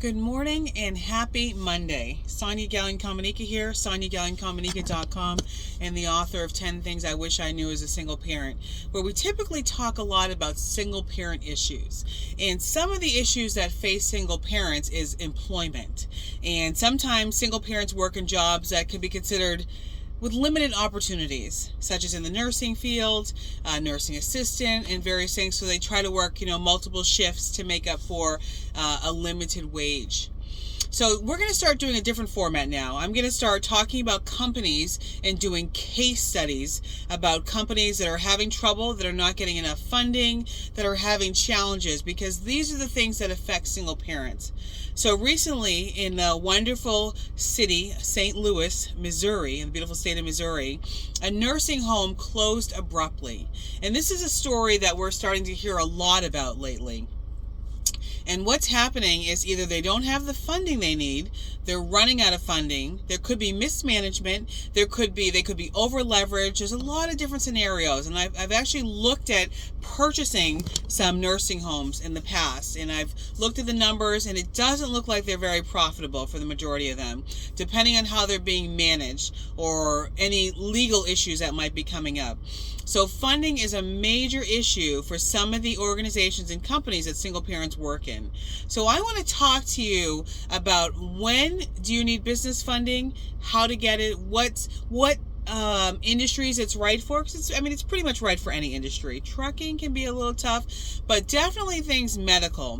Good morning and happy Monday. Sonia Gallion-Comanica here, SoniaGallionComanica.com, and the author of 10 Things I Wish I Knew as a Single Parent, where we typically talk a lot about single parent issues. And some of the issues that face single parents is employment. And sometimes single parents work in jobs that could be considered with limited opportunities, such as in the nursing field, nursing assistant, and various things. So they try to work, multiple shifts to make up for a limited wage. So we're going to start doing a different format now. I'm going to start talking about companies and doing case studies about companies that are having trouble, that are not getting enough funding, that are having challenges, because these are the things that affect single parents. So recently in the wonderful city, St. Louis, Missouri, in the beautiful state of Missouri, a nursing home closed abruptly. And this is a story that we're starting to hear a lot about lately. And what's happening is either they don't have the funding they need, they're running out of funding, there could be mismanagement, they could be over leveraged. There's a lot of different scenarios, and I've actually looked at purchasing some nursing homes in the past, and I've looked at the numbers, and it doesn't look like they're very profitable for the majority of them, depending on how they're being managed or any legal issues that might be coming up. So funding is a major issue for some of the organizations and companies that single parents work in. So I want to talk to you about when do you need business funding, how to get it, what industries it's right for, because it's pretty much right for any industry. Trucking can be a little tough, but definitely things medical,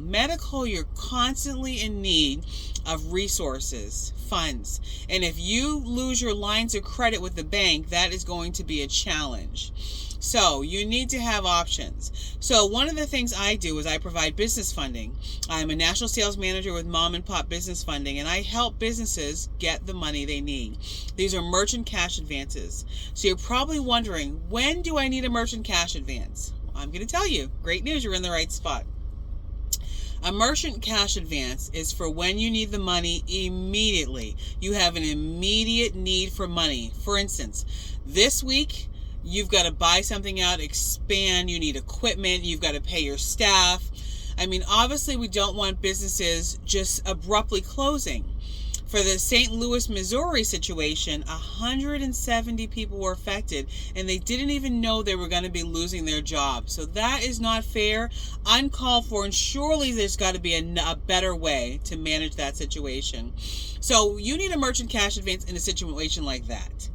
you're constantly in need of resources, funds, and if you lose your lines of credit with the bank, that is going to be a challenge. So you need to have options. So one of the things I do is I provide business funding. I'm a national sales manager with Mom and Pop Business Funding, and I help businesses get the money they need. These are merchant cash advances. So you're probably wondering, when do I need a merchant cash advance? Well, I'm going to tell you. Great news, you're in the right spot. A merchant cash advance is for when you need the money immediately. You have an immediate need for money. For instance, this week, you've got to buy something out, expand, you need equipment, you've got to pay your staff. Obviously we don't want businesses just abruptly closing. For the St. Louis, Missouri situation, 170 people were affected, and they didn't even know they were going to be losing their job. So that is not fair, uncalled for, and surely there's got to be a better way to manage that situation. So you need a merchant cash advance in a situation like that.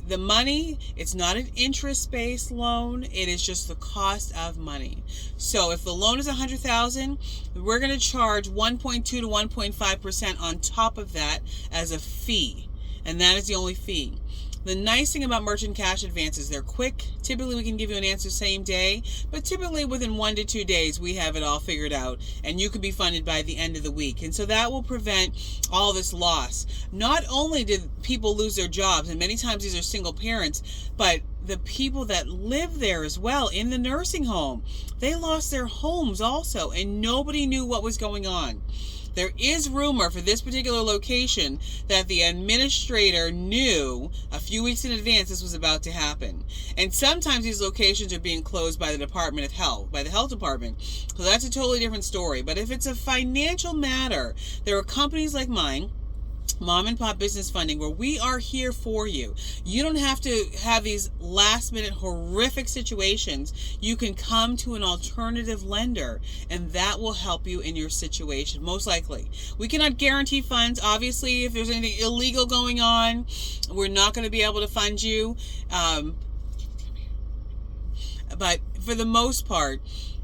The money, it's not an interest-based loan. It is just the cost of money. So if the loan is $100,000, we're going to charge 1.2 to 1.5% on top of that as a fee. And that is the only fee. The nice thing about merchant cash advances, they're quick. Typically, we can give you an answer same day, but typically within 1 to 2 days, we have it all figured out, and you could be funded by the end of the week. And so that will prevent all this loss. Not only did people lose their jobs, and many times these are single parents, but the people that live there as well in the nursing home, they lost their homes also, and nobody knew what was going on. There is rumor for this particular location that the administrator knew a few weeks in advance this was about to happen. And sometimes these locations are being closed by the Department of Health, by the health department. So that's a totally different story. But if it's a financial matter, there are companies like mine, Mom and Pop Business Funding, where we are here for you. You don't have to have these last minute horrific situations. You can come to an alternative lender, and that will help you in your situation, most likely. We cannot guarantee funds. Obviously, if there's anything illegal going on, we're not going to be able to fund you. But for the most part,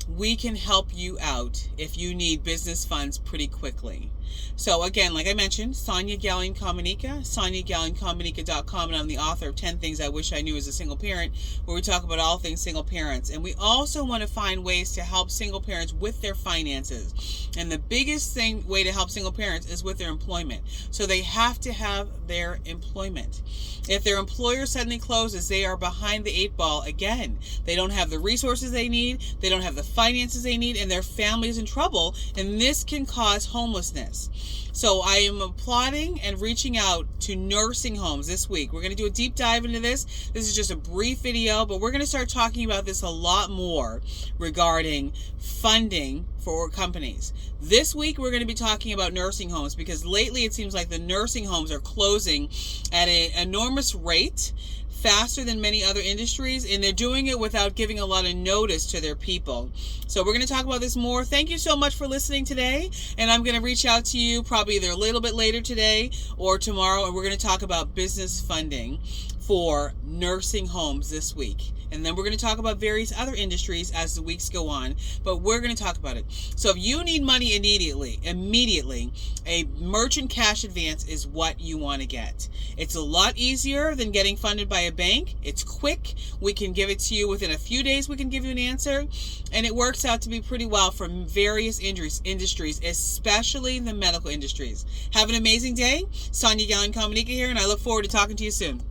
we can help you out if you need business funds pretty quickly. So again, like I mentioned, Sonia Gallion-Comanica, SoniaGallionComanica.com, and I'm the author of 10 Things I Wish I Knew as a Single Parent, where we talk about all things single parents. And we also want to find ways to help single parents with their finances. And the biggest way to help single parents is with their employment. So they have to have their employment. If their employer suddenly closes, they are behind the 8 ball again. They don't have the resources they need. They don't have the finances they need, and their family is in trouble, and this can cause homelessness. So I am applauding and reaching out to nursing homes this week. We're going to do a deep dive into this. This is just a brief video, but we're going to start talking about this a lot more regarding funding for companies. This week, we're going to be talking about nursing homes, because lately it seems like the nursing homes are closing at an enormous rate, faster than many other industries, and they're doing it without giving a lot of notice to their people. So we're going to talk about this more. Thank you so much for listening today, and I'm going to reach out to you probably either a little bit later today or tomorrow, and we're going to talk about business funding for nursing homes this week. And then we're going to talk about various other industries as the weeks go on, but we're going to talk about it. So if you need money immediately, a merchant cash advance is what you want to get. It's a lot easier than getting funded by a bank. It's quick. We can give it to you within a few days. We can give you an answer, and it works out to be pretty well for various industries, especially the medical industries. Have an amazing day. Sonia Gallen-Comanica here, and I look forward to talking to you soon.